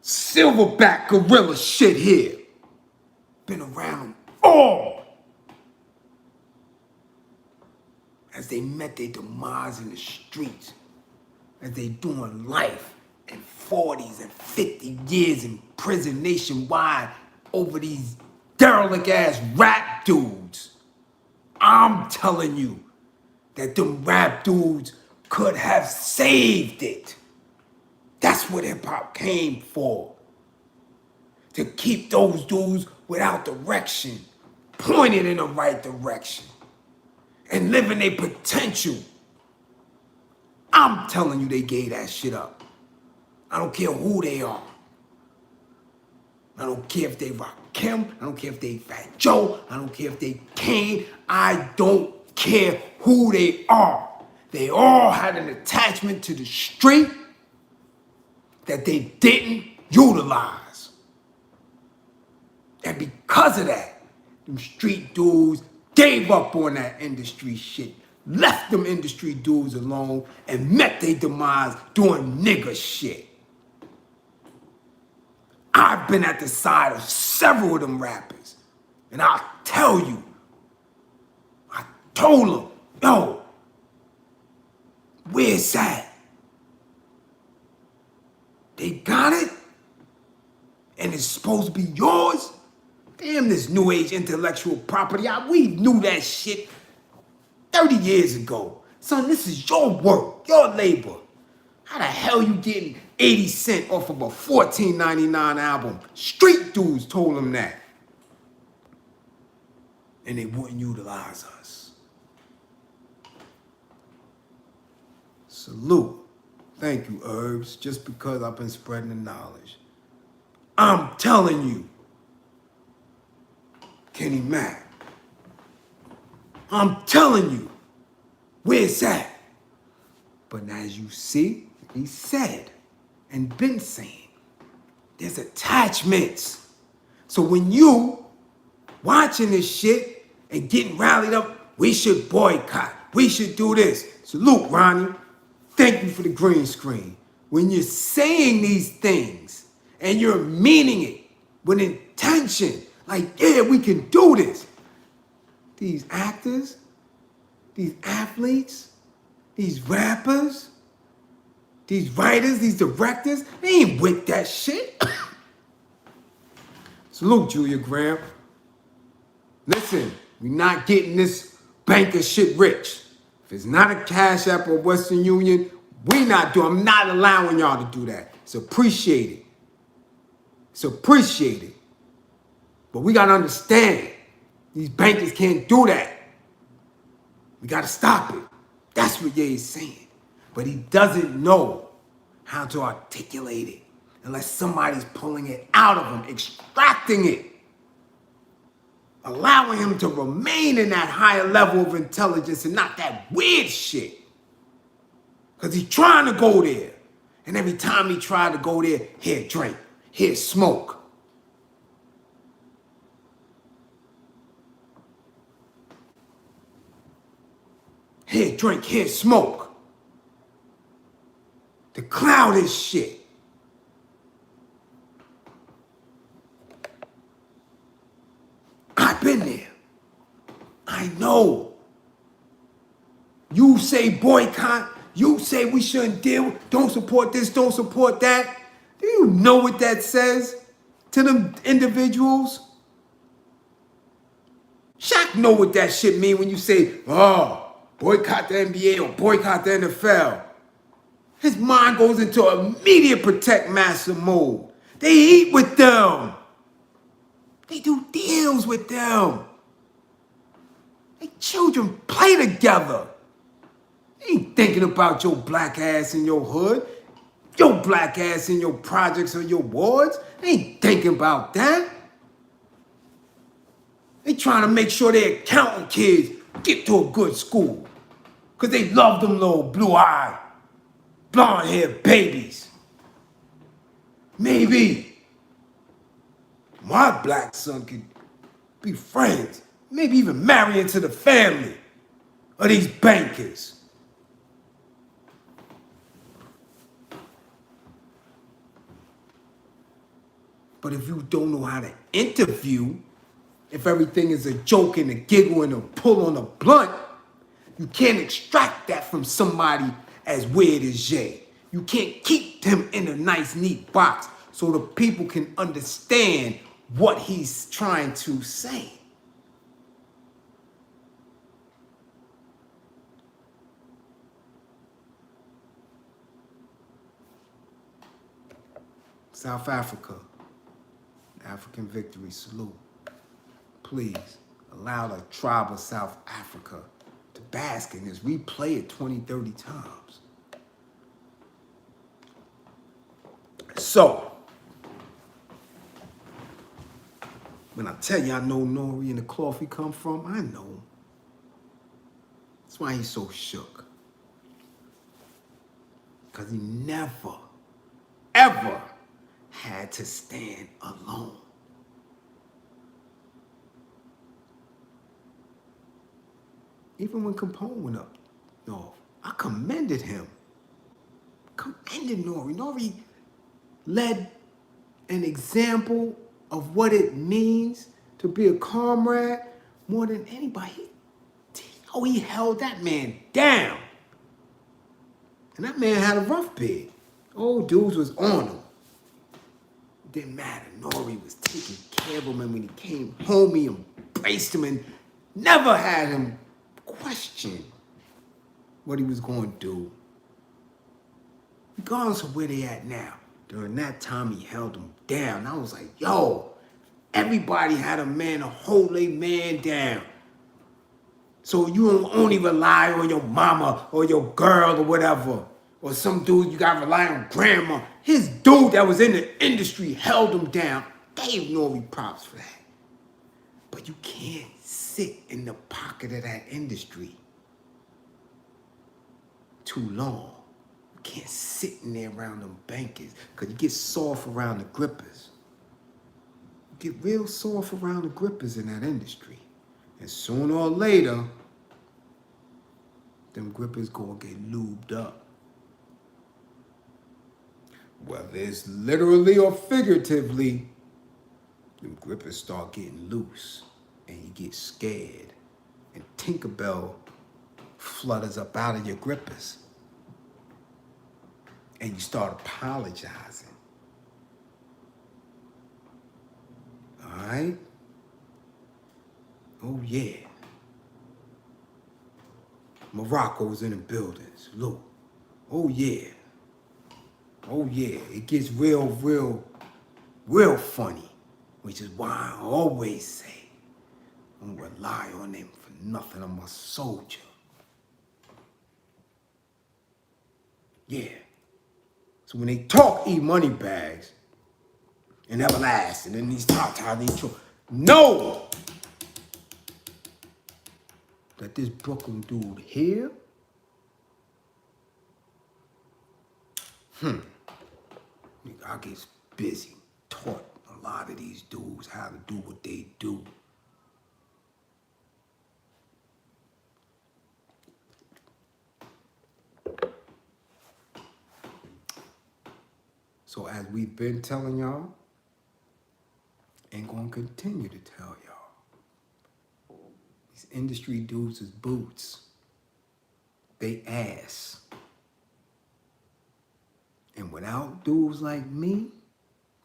Silverback gorilla shit here. Been around them all. As they met their demise in the streets. As they doing life in 40s and 50 years in prison nationwide over these derelict ass rap dudes. I'm telling you that them rap dudes could have saved it. That's what hip hop came for. To keep those dudes without direction, pointed in the right direction, and living their potential. I'm telling you they gave that shit up. I don't care who they are. I don't care if they Rakim. I don't care if they Fat Joe. I don't care if they Kane. I don't care who they are. They all had an attachment to the street that they didn't utilize. And because of that, them street dudes gave up on that industry shit, left them industry dudes alone, and met their demise doing nigga shit. I've been at the side of several of them rappers, and I'll tell you, I told them, yo, where's that? They got it? And it's supposed to be yours? Damn, this new age intellectual property, we knew that shit 30 years ago. Son, this is your work, your labor. How the hell you getting 80 cents off of a $14.99 album? Street dudes told them that. And they wouldn't utilize us. Salute. Thank you, Herbs, just because I've been spreading the knowledge. I'm telling you, Kenny Mack, I'm telling you, where's that? But as you see, he said and been saying, there's attachments. So when you watching this shit and getting rallied up, we should boycott, we should do this. Salute, Ronnie. Thank you for the green screen. When you're saying these things and you're meaning it with intention, like, yeah, we can do this. These actors, these athletes, these rappers, these writers, these directors, they ain't with that shit. Salute, Julia Graham. Listen, we're not getting this banker shit rich. If it's not a Cash App or Western Union, I'm not allowing y'all to do that. It's appreciated. It's appreciated. But we gotta understand, these bankers can't do that. We gotta stop it. That's what Ye is saying. but he doesn't know how to articulate it unless somebody's pulling it out of him, extracting it, allowing him to remain in that higher level of intelligence and not that weird shit. Because he's trying to go there. And every time he tried to go there, here, drink, here, smoke. Here, drink, here, smoke. To cloud his shit. I've been there. I know. You say boycott. You say we shouldn't deal. Don't support this. Don't support that. Do you know what that says to them individuals? Shaq know what that shit mean when you say, oh, boycott the NBA or boycott the NFL. His mind goes into immediate protect master mode. They eat with them. They do deals with them. They children play together. They ain't thinking about your black ass in your hood, your black ass in your projects or your wards. They ain't thinking about that. They trying to make sure their accountant kids get to a good school. Because they love them little blue-eyed, blonde-haired babies. Maybe my black son could be friends, maybe even marry into the family of these bankers. But if you don't know how to interview, if everything is a joke and a giggle and a pull on a blunt, you can't extract that from somebody as weird as Jay. You can't keep him in a nice, neat box so the people can understand what he's trying to say. South Africa, African victory, salute. Please allow the tribe of South Africa to bask in this. Replay it 20, 30 times. So, when I tell you I know Nore and the cloth he come from, I know. That's why he's so shook. Because he never, ever had to stand alone. Even when Capone went up north, I commended him. Commended Nore. Nore led an example of what it means to be a comrade more than anybody. He held that man down. And that man had a rough bed. Old dudes was on him. It didn't matter. Nore was taking care of him, and when he came home, he embraced him and never had him question what he was going to do. Regardless of where they at now. During that time, he held them down. I was like, yo, everybody had a man to hold a man down. So you don't only rely on your mama or your girl or whatever. Or some dude you gotta rely on grandma. His dude that was in the industry held him down. Gave Nore props for that. But you can't sit in the pocket of that industry too long. You can't sit in there around them bankers because you get soft around the grippers. You get real soft around the grippers in that industry. And sooner or later, them grippers gonna get lubed up. Whether it's literally or figuratively, them grippers start getting loose and you get scared. And Tinkerbell flutters up out of your grippers. And you start apologizing. All right? Oh, yeah. Morocco's in the buildings. Look. Oh, yeah. Oh, yeah. It gets real funny. Which is why I always say, don't rely on them for nothing. I'm a soldier. Yeah. So when they talk e-money bags and everlasting and these top these know that this Brooklyn dude here, I get busy, taught a lot of these dudes how to do what they do. So as we've been telling y'all, and gonna continue to tell y'all, these industry dudes is boots. They ass. And without dudes like me,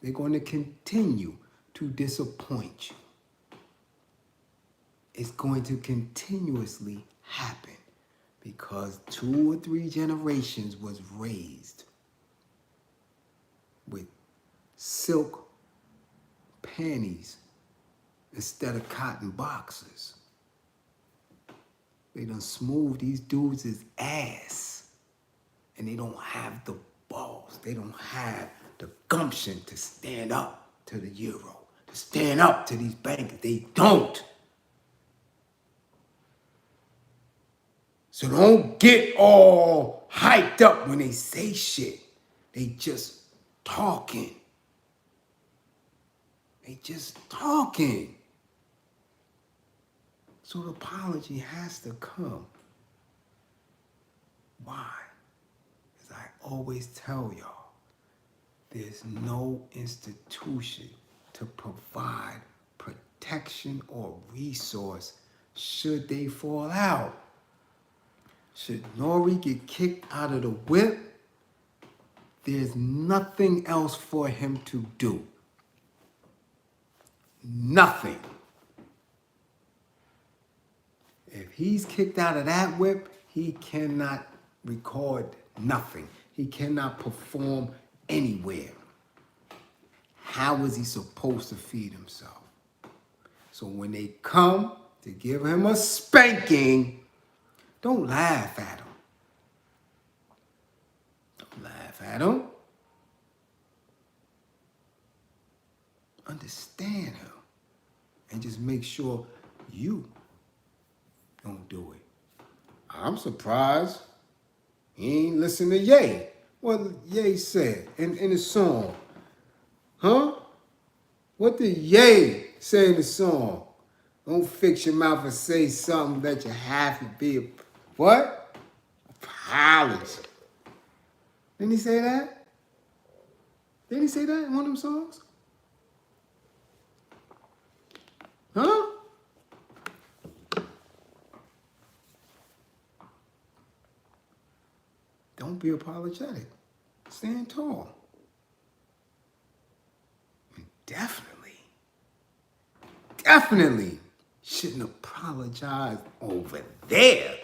they're gonna continue to disappoint you. It's going to continuously happen because 2 or 3 generations was raised with silk panties instead of cotton boxers. They done smooth these dudes' ass, and they don't have the balls. They don't have the gumption to stand up to the euro, to stand up to these bankers. They don't. So don't get all hyped up when they say shit. They just talking. They just talking. So the apology has to come. Why? As I always tell y'all, there's no institution to provide protection or resource should they fall out. Should Nore get kicked out of the whip, there's nothing else for him to do. Nothing. If he's kicked out of that whip, he cannot record nothing. He cannot perform anywhere. How is he supposed to feed himself? So when they come to give him a spanking, don't laugh at him. Don't laugh at him. Understand him. And just make sure you don't do it. I'm surprised he ain't listen to Ye. What Ye said in his song. Huh? What did Ye say in the song? Don't fix your mouth and say something that you have to be. What? Apology. Didn't he say that? Didn't he say that in one of them songs? Huh? Don't be apologetic. Stand tall. And definitely shouldn't apologize over there.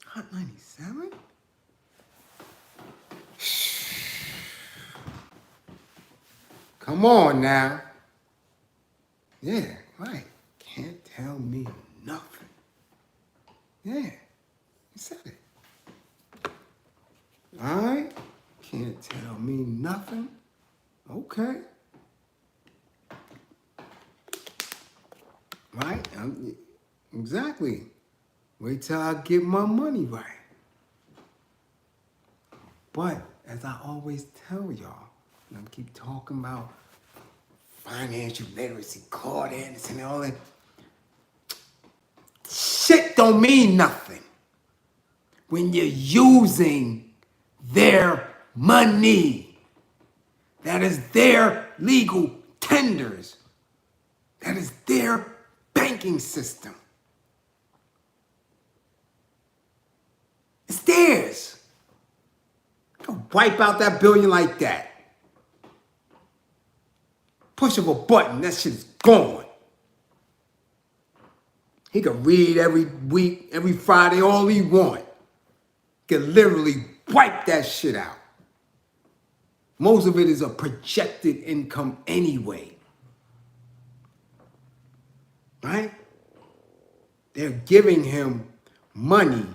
Hot 97? Come on now. Yeah, right. Can't tell me nothing. Yeah, he said it. All right? Can't tell me nothing. Okay. Right? Exactly. Wait till I get my money right. But as I always tell y'all, and I keep talking about financial literacy, Claude Anderson, and all that, shit don't mean nothing when you're using their money. That is their legal tenders. That is their banking system. It's theirs. Don't wipe out that billion like that. Push of a button, that shit's gone. He can read every week, every Friday, all he want. Can literally wipe that shit out. Most of it is a projected income anyway. Right? They're giving him money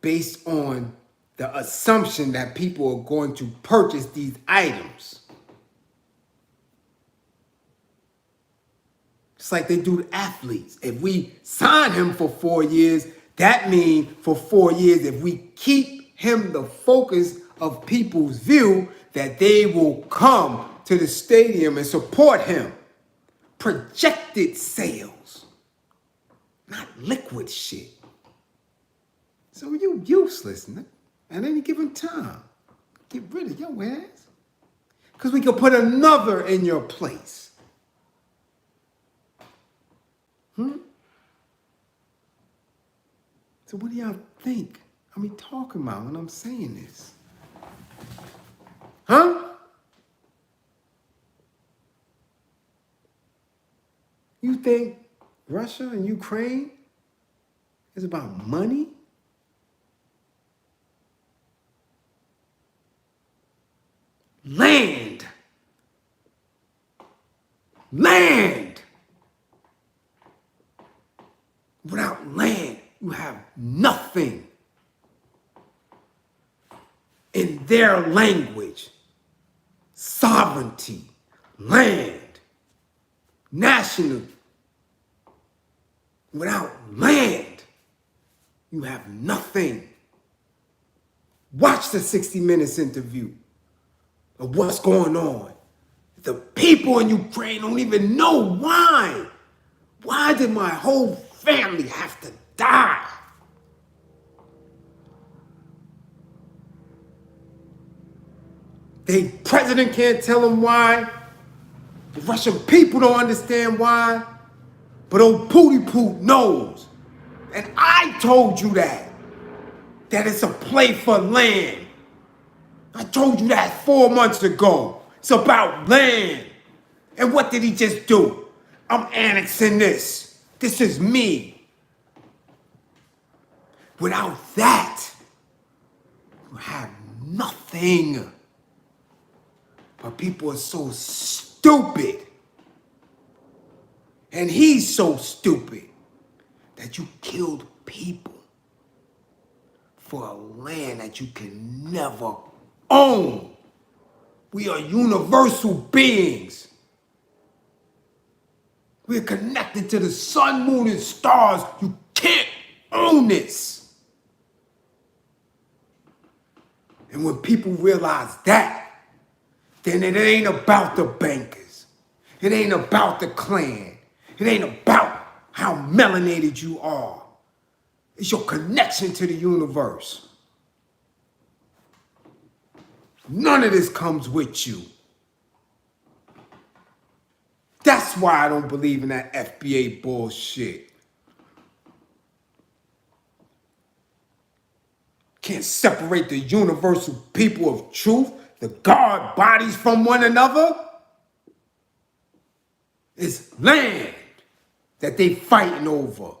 based on the assumption that people are going to purchase these items. It's like they do to athletes. If we sign him for 4 years, that means for 4 years, if we keep him the focus of people's view, that they will come to the stadium and support him. Projected sales, not liquid shit. So you useless at any given time. Get rid of your ass. Because we can put another in your place. So what do y'all think I be talking about when I'm saying this? Huh? You think Russia and Ukraine is about money? Land. Land. Without land, you have nothing. In their language, sovereignty, land, national. Without land, you have nothing. Watch the 60 Minutes interview of what's going on. The people in Ukraine don't even know why. Why did my whole family have to die? The president can't tell them why. The Russian people don't understand why. But old Pooty Poot knows. And I told you that it's a play for land. I told you that 4 months ago. It's about land. And what did he just do? I'm annexing this. This is me. Without that, you have nothing. But people are so stupid. And he's so stupid that you killed people for a land that you can never own. We are universal beings. We're connected to the sun, moon, and stars. You can't own this. And when people realize that, then it ain't about the bankers. It ain't about the clan. It ain't about how melanated you are. It's your connection to the universe. None of this comes with you. That's why I don't believe in that FBA bullshit. Can't separate the universal people of truth, the God bodies from one another. It's land that they fighting over.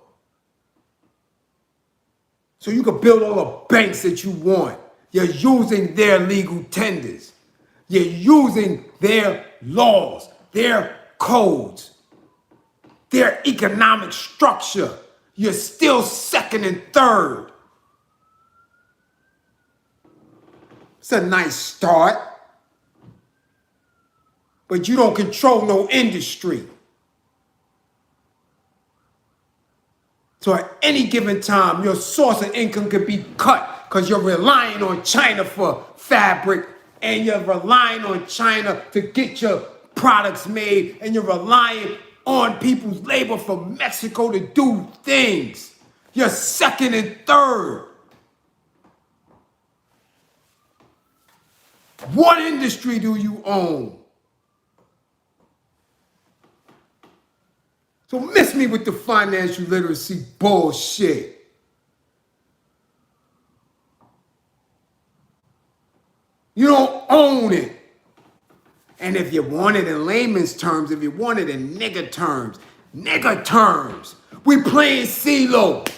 So you can build all the banks that you want. You're using their legal tenders. You're using their laws, their codes, their economic structure. You're still second and third. It's a nice start. But you don't control no industry. So at any given time, your source of income could be cut because you're relying on China for fabric and you're relying on China to get your products made and you're relying on people's labor from Mexico to do things. You're second and third. What industry do you own? So miss me with the financial literacy bullshit. You don't own it. And if you want it in layman's terms, if you want it in nigger terms, we playing CeeLo.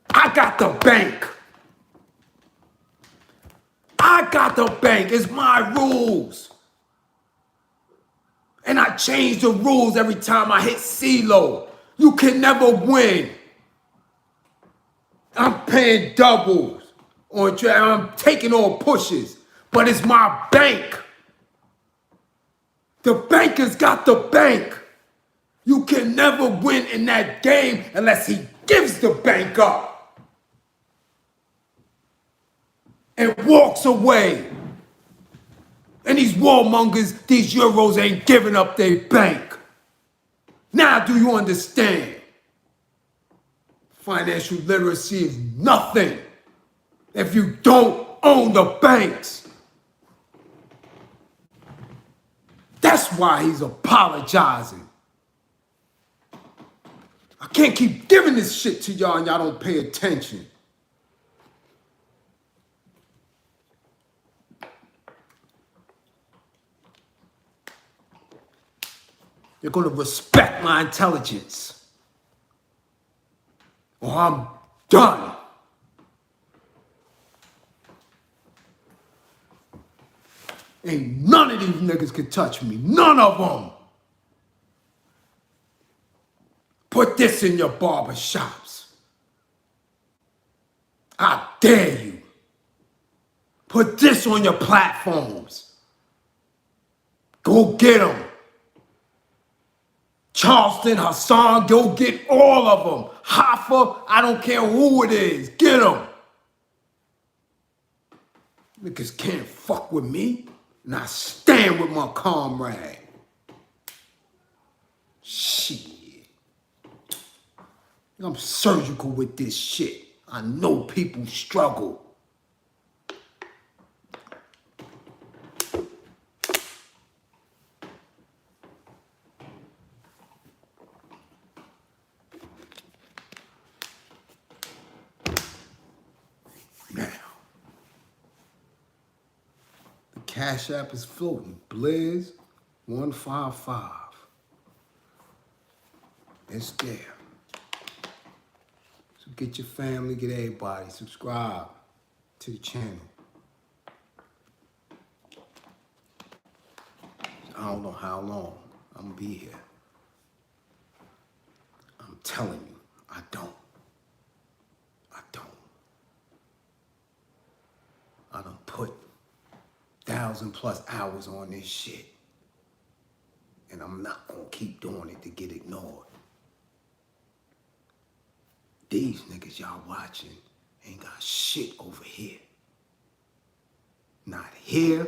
I got the bank. I got the bank. It's my rules. And I change the rules every time I hit CeeLo. You can never win. I'm paying doubles on I'm taking all pushes, but it's my bank. The banker's got the bank. You can never win in that game unless he gives the bank up and walks away. And these warmongers, these Euros ain't giving up their bank. Now do you understand? Financial literacy is nothing if you don't own the banks. That's why he's apologizing. I can't keep giving this shit to y'all and y'all don't pay attention. You're gonna respect my intelligence, or I'm done. Ain't none of these niggas can touch me. None of them. Put this in your barber shops. I dare you. Put this on your platforms. Go get them. Charleston, Hassan, go get all of them. Hoffa, I don't care who it is. Get them. Niggas can't fuck with me. And I stand with my comrade. Shit. I'm surgical with this shit. I know people struggle. Now, the Cash App is floating. Bliz 155. It's there. So get your family, get everybody. Subscribe to the channel. I don't know how long I'm gonna be here. I'm telling you, I don't. I done put 1,000+ hours on this shit. And I'm not gonna keep doing it to get ignored. These niggas y'all watching ain't got shit over here. Not here,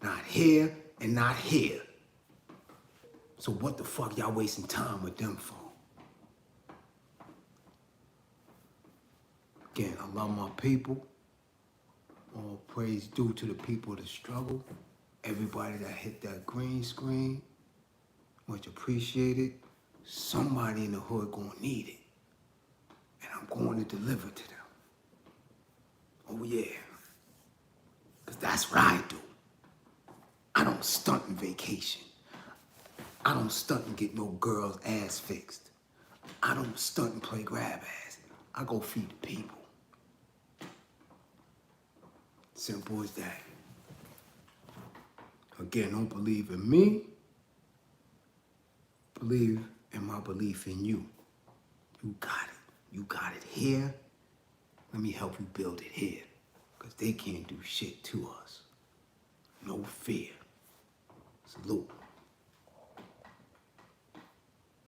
not here, and not here. So what the fuck y'all wasting time with them for? Again, I love my people. All praise due to the people that struggle. Everybody that hit that green screen, much appreciated. Somebody in the hood gonna need it. And I'm going to deliver to them. Oh yeah. Because that's what I do. I don't stunt in vacation. I don't stunt and get no girl's ass fixed. I don't stunt and play grab ass. I go feed the people. Simple as that. Again, don't believe in me. Believe in my belief in you. You got it. You got it here. Let me help you build it here. Because they can't do shit to us. No fear. Salute.